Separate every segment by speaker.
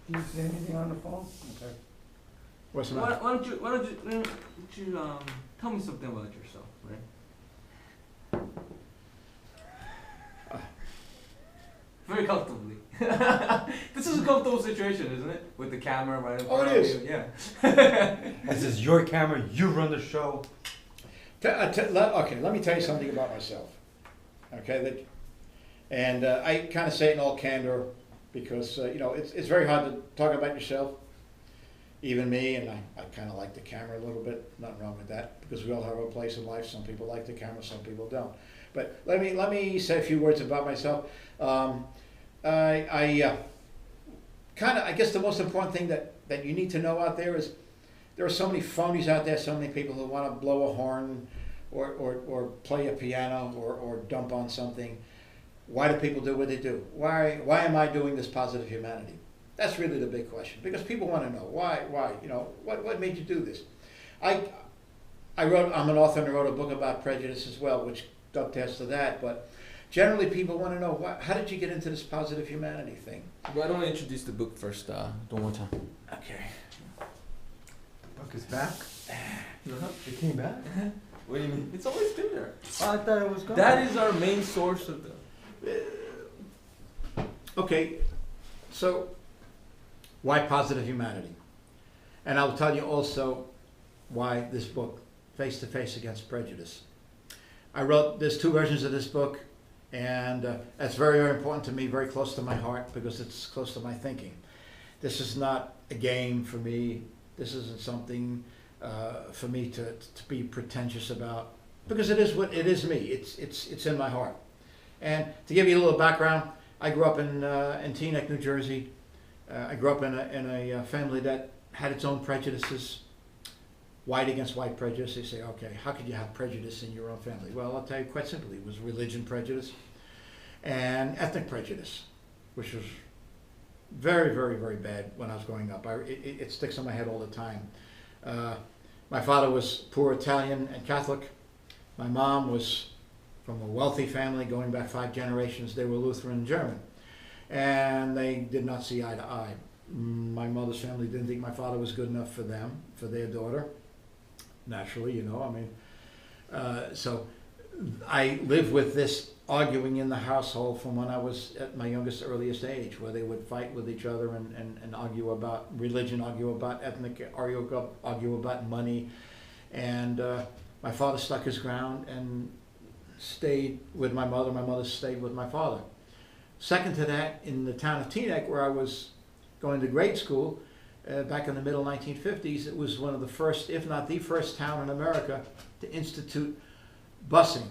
Speaker 1: Do you see anything on the phone? Okay.
Speaker 2: What's the
Speaker 3: Why,
Speaker 2: matter?
Speaker 3: why don't you tell me something about yourself, right? Very comfortably. This is a comfortable situation, isn't it? With the camera right in
Speaker 2: Oh,
Speaker 3: front
Speaker 2: it
Speaker 3: of
Speaker 2: is.
Speaker 3: you. Yeah.
Speaker 4: This is your camera, you run the show.
Speaker 2: Okay, let me tell you something about myself. Okay, I kind of say it in all candor because you know it's very hard to talk about yourself, even me, and I kind of like the camera a little bit. Nothing wrong with that because we all have our place in life. Some people like the camera, some people don't. But let me say a few words about myself. I kind of I guess the most important thing that you need to know out there is there are so many phonies out there, so many people who want to blow a horn or play a piano or dump on something. Why do people do what they do? Why am I doing this positive humanity? That's really the big question because people want to know why, you know, what made you do this? I'm an author and I wrote a book about prejudice as well, which dovetails to that, but generally people want to know how did you get into this positive humanity thing?
Speaker 3: Why don't I introduce the book first, one more time?
Speaker 2: Okay.
Speaker 4: The book is back?
Speaker 3: Uh-huh.
Speaker 4: It came back?
Speaker 3: What do you mean? It's always been there.
Speaker 4: Oh, I thought it was gone.
Speaker 3: That is our main source of the.
Speaker 2: Okay, so why positive humanity? And I'll tell you also why this book, Face to Face Against Prejudice. There's two versions of this book, and that's very, very important to me, very close to my heart, because it's close to my thinking. This is not a game for me. This isn't something for me to be pretentious about, because it is me. It's in my heart. And to give you a little background, I grew up in Teaneck, New Jersey. I grew up in a family that had its own prejudices. White against white prejudice. They say, okay, how could you have prejudice in your own family? Well, I'll tell you quite simply, it was religion prejudice and ethnic prejudice, which was very, very, very bad when I was growing up. It sticks in my head all the time. My father was poor Italian and Catholic. My mom was from a wealthy family going back 5 generations. They were Lutheran and German. And they did not see eye to eye. My mother's family didn't think my father was good enough for them, for their daughter. Naturally, you know, I mean, so I lived with this arguing in the household from when I was at my earliest age, where they would fight with each other and argue about religion, argue about ethnic, argue about money. And my father stuck his ground and stayed with my mother. My mother stayed with my father. Second to that, in the town of Teaneck, where I was going to grade school, back in the middle 1950s, it was one of the first, if not the first town in America to institute busing,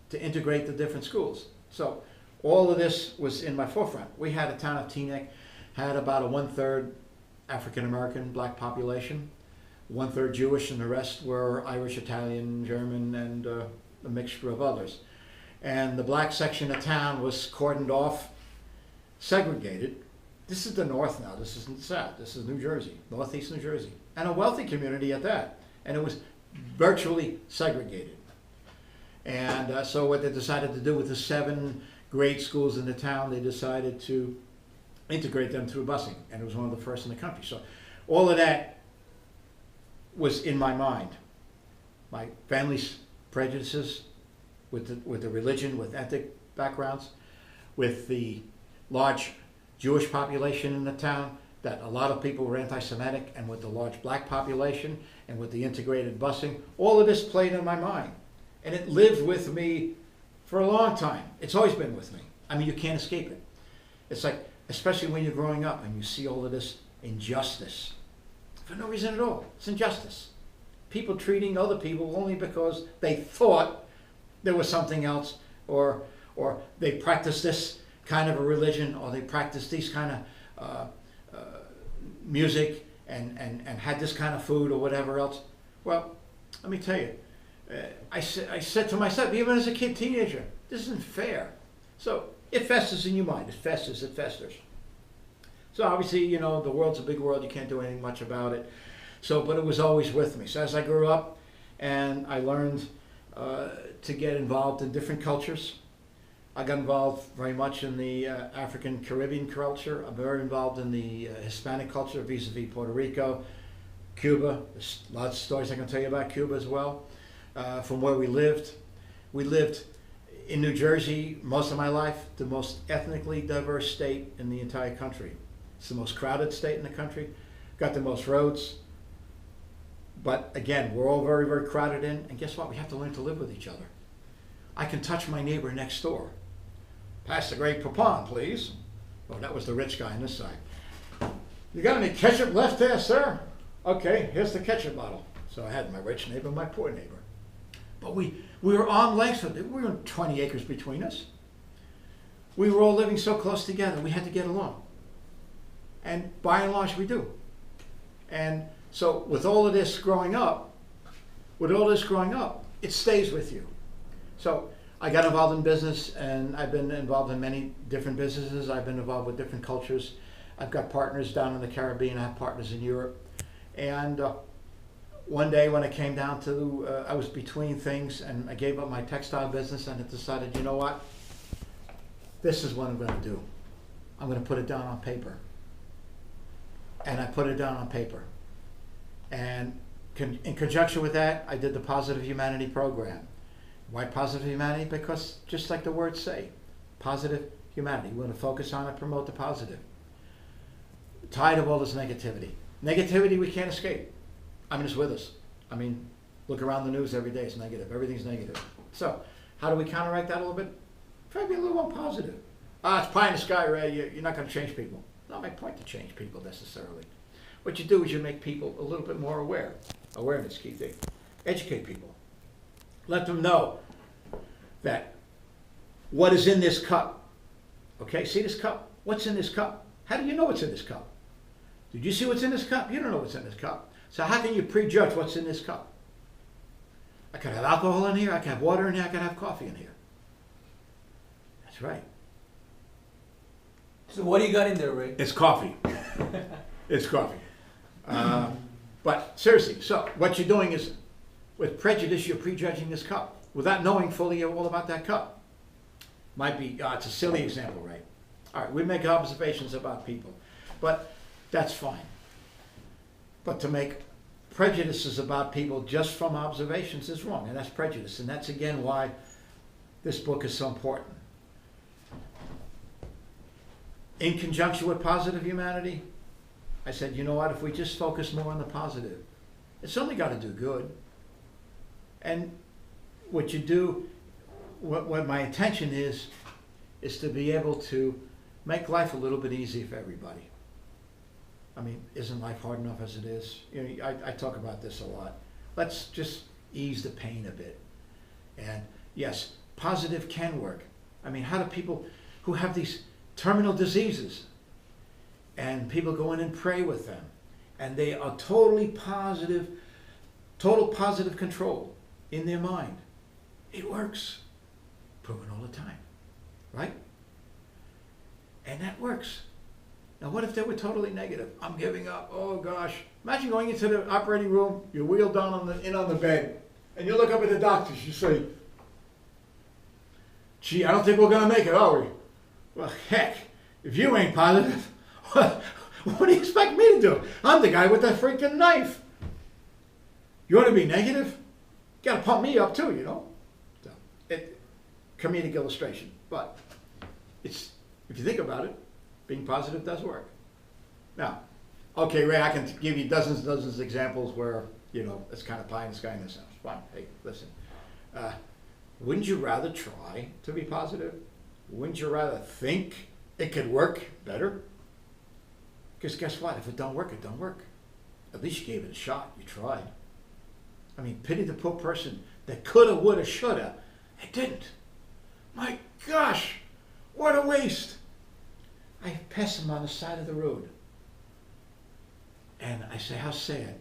Speaker 2: to integrate the different schools. So all of this was in my forefront. We had a town of Teaneck, had about a 1/3 African-American black population, 1/3 Jewish, and the rest were Irish, Italian, German, and a mixture of others. And the black section of town was cordoned off, segregated. This is the north now, this isn't the south, this is New Jersey, northeast New Jersey, and a wealthy community at that. And it was virtually segregated. And so what they decided to do with the 7 grade schools in the town, they decided to integrate them through busing, and it was one of the first in the country. So all of that was in my mind. My family's prejudices with the religion, with ethnic backgrounds, with the large Jewish population in the town, that a lot of people were anti-Semitic, and with the large black population, and with the integrated busing, all of this played in my mind. And it lived with me for a long time. It's always been with me. I mean, you can't escape it. It's like, especially when you're growing up and you see all of this injustice, for no reason at all. It's injustice. People treating other people only because they thought there was something else, or they practiced this kind of a religion, or they practiced these kind of music and had this kind of food or whatever else. Well, let me tell you, I said to myself, even as a kid, teenager, this isn't fair. So it festers in your mind. It festers. So obviously, you know, the world's a big world. You can't do anything much about it. So, but it was always with me. So as I grew up and I learned to get involved in different cultures, I got involved very much in the African Caribbean culture. I'm very involved in the Hispanic culture vis-a-vis Puerto Rico, Cuba. There's lots of stories I can tell you about Cuba as well. From where we lived in New Jersey most of my life, the most ethnically diverse state in the entire country. It's the most crowded state in the country, got the most roads. But again, we're all very, very crowded in, and guess what? We have to learn to live with each other. I can touch my neighbor next door. Pass the Grey Poupon, please. Oh, that was the rich guy on this side. You got any ketchup left there, sir? Okay, here's the ketchup bottle. So I had my rich neighbor, my poor neighbor. But we were arm's length with it. We were 20 acres between us. We were all living so close together, we had to get along. And by and large, we do. And so with all of this growing up, it stays with you. So I got involved in business, and I've been involved in many different businesses. I've been involved with different cultures. I've got partners down in the Caribbean. I have partners in Europe. And one day when it came down to, I was between things, and I gave up my textile business, and I decided, you know what? This is what I'm going to do. I'm going to put it down on paper. And I put it down on paper. And in conjunction with that, I did the Positive Humanity program. Why Positive Humanity? Because just like the words say, positive humanity. We want to focus on and promote the positive. Tired of all this negativity. Negativity we can't escape. I mean, it's with us. I mean, look around the news every day, it's negative. Everything's negative. So, how do we counteract that a little bit? Try to be a little more positive. It's pie in the sky, Ray. You're not going to change people. Not my point to change people necessarily. What you do is you make people a little bit more aware. Awareness, key thing. Educate people. Let them know that what is in this cup. Okay, see this cup? What's in this cup? How do you know what's in this cup? Did you see what's in this cup? You don't know what's in this cup. So how can you prejudge what's in this cup? I could have alcohol in here, I could have water in here, I could have coffee in here. That's right.
Speaker 3: So what do you got in there, Ray?
Speaker 2: It's coffee. It's coffee. But seriously, so what you're doing is, with prejudice, you're prejudging this cup without knowing fully all about that cup. Might be, it's a silly example, right? All right, we make observations about people, but that's fine. But to make prejudices about people just from observations is wrong, and that's prejudice. And that's again why this book is so important. In conjunction with Positive Humanity, I said, you know what, if we just focus more on the positive, it's only got to do good. And what you do, what my intention is to be able to make life a little bit easier for everybody. I mean, isn't life hard enough as it is? You know, I talk about this a lot. Let's just ease the pain a bit. And yes, positive can work. I mean, how do people who have these terminal diseases, and people go in and pray with them, and they are totally positive, total positive control in their mind. It works. Proven all the time, right? And that works. Now what if they were totally negative? I'm giving up, oh gosh. Imagine going into the operating room, you're wheeled down on the bed, and you look up at the doctors, you say, gee, I don't think we're gonna make it, are we? Well, heck, if you ain't positive, what do you expect me to do? I'm the guy with the freaking knife. You want to be negative? You got to pump me up too, you know. So, comedic illustration, but it's, if you think about it, being positive does work. Now, okay, Ray, I can give you dozens and dozens of examples where, you know, it's kind of pie in the sky in this house. Fine, hey, listen. Wouldn't you rather try to be positive? Wouldn't you rather think it could work better? Because guess what? If it don't work, it don't work. At least you gave it a shot. You tried. I mean, pity the poor person that coulda, woulda, shoulda. It didn't. My gosh, what a waste. I pass him on the side of the road. And I say, how sad.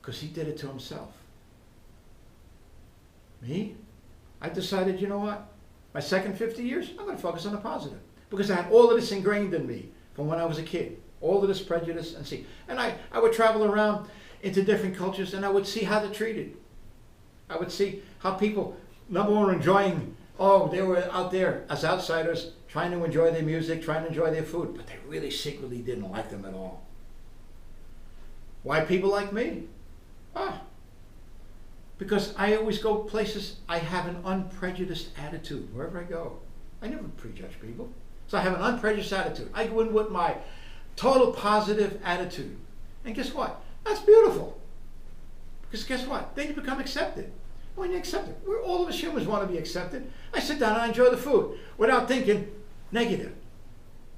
Speaker 2: Because he did it to himself. Me? I decided, you know what? My second 50 years, I'm going to focus on the positive. Because I had all of this ingrained in me from when I was a kid. All of this prejudice and see. And I would travel around into different cultures, and I would see how they're treated. I would see how people, number one, are enjoying Oh, they were out there as outsiders trying to enjoy their music, trying to enjoy their food, but they really secretly didn't like them at all. Why people like me? Because I always go places, I have an unprejudiced attitude wherever I go. I never prejudge people. So I have an unprejudiced attitude. I go in with my total positive attitude. And guess what? That's beautiful. Because guess what? Then you become accepted. When you accept it, we're all of us humans want to be accepted. I sit down and I enjoy the food without thinking negative.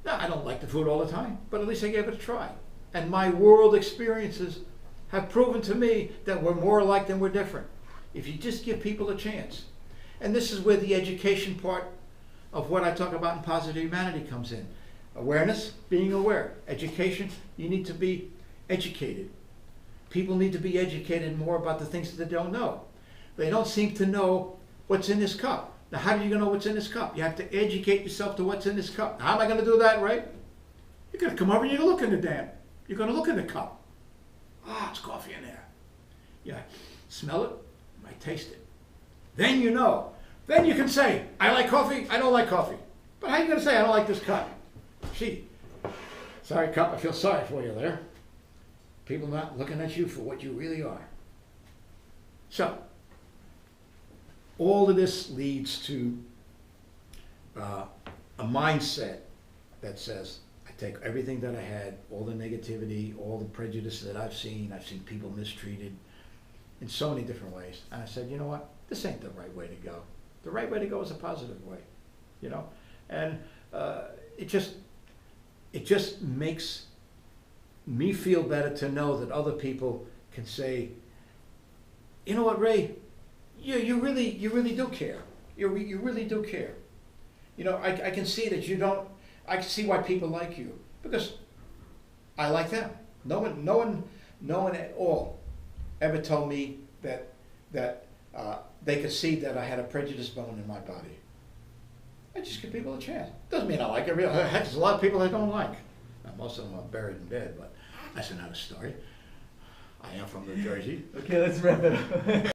Speaker 2: No, I don't like the food all the time, but at least I gave it a try. And my world experiences have proven to me that we're more alike than we're different. If you just give people a chance. And this is where the education part of what I talk about in Positive Humanity comes in. Awareness, being aware. Education, you need to be educated. People need to be educated more about the things that they don't know. They don't seem to know what's in this cup. Now, how are you going to know what's in this cup? You have to educate yourself to what's in this cup. How am I going to do that, Ray? You're going to come over and you're going to look in the damn. You're going to look in the cup. It's coffee in there. You smell it, you might taste it. Then you know. Then you can say, I like coffee, I don't like coffee. But how are you going to say, I don't like this cup? Gee, sorry cup, I feel sorry for you there. People not looking at you for what you really are. So, all of this leads to a mindset that says, I take everything that I had, all the negativity, all the prejudice that I've seen people mistreated in so many different ways. And I said, you know what? This ain't the right way to go. The right way to go is a positive way, you know? And it just makes me feel better to know that other people can say, you know what, Ray? You really do care. You really do care. You know, I can see that you don't. I can see why people like you because I like them. No one at all ever told me that they could see that I had a prejudice bone in my body. I just give people a chance. Doesn't mean I like it. Heck, there's a lot of people I don't like. Now, most of them are buried in bed, but that's another story. I am from New Jersey.
Speaker 3: Okay, let's wrap it up.